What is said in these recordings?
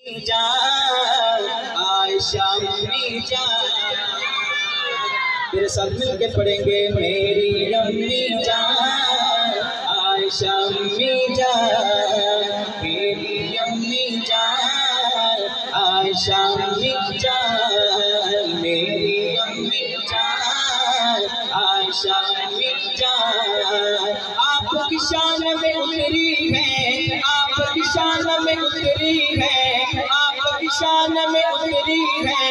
جان عائشہ امی جان، میرے ساتھ مل کے پڑھیں گے میری امی جان عائشہ امی جان، میری امی جان عائشہ امی جان، میری امی جان عائشہ امی جان، آپ کی شان میں اتری ہے، آپ کی شان میں اتری ہے، آپ کی شان میں اتری ہے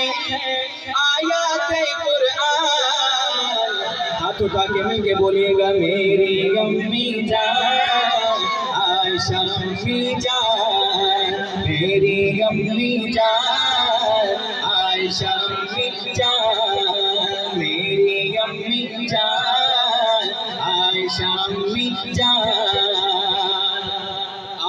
آیات قرآن۔ ہاتھ اٹھا کے مل کے بولیے گا میری امی جان عائشہ امی جان، میری امی جان عائشہ امی جان، میری امی جان عائشہ امی جان،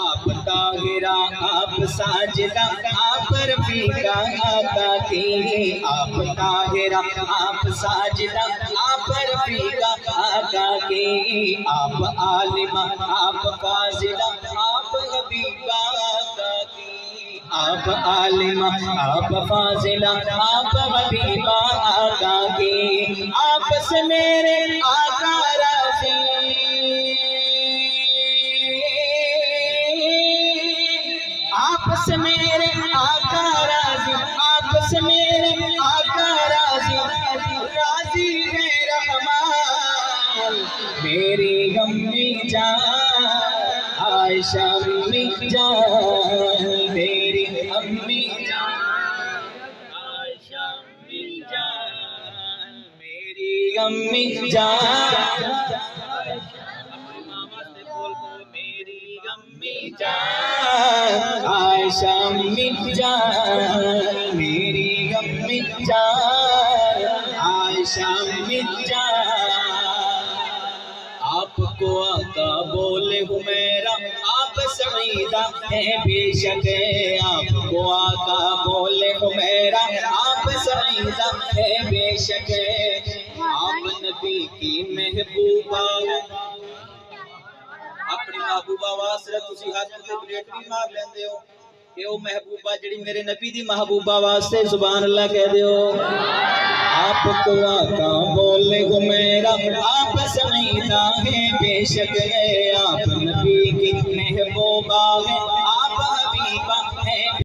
آپ طاہرہ آپ ساجدہ آپ رفیقہ آقا کی، آپ طاہرہ آپ ساجدہ آپ رفیقہ آقا کی، آپ عالمہ آپ فاضلہ آپ حبیبہ آقا کی، آپ عالمہ آپ فاضلہ آپ حبیبہ آقا کی، آپ سے میرے آقا راضی، آپ سے میرے آقا راضی، آپ سے میرے آقا راضی، راضی ہے رحمان، میری امی جان عائشہ امی جان، میری امی جان عائشہ امی جان، میری امی جان، میری امی جان عائشہ امی جان، میری امی جان عائشہ امی جان، آپ کو آقا بولے حمیرہ آپ سعیدہ ہے بے شک، آپ کو آقا بولے حمیرہ آپ سعیدہ ہے بے شک، آپ نبی کی محبوبہ اپنی محبوبہ واسطے تسی ہاتھ تے پلیٹ بھی مار لیندے ہو کہ او محبوبہ جڑی میرے نبی دی محبوبہ واسطے سبحان اللہ کہہ دیو، آپ کو آقا بولے حمیرہ آپ سعیدہ ہے بے شک، آپ نبی کی محبوبہ ہے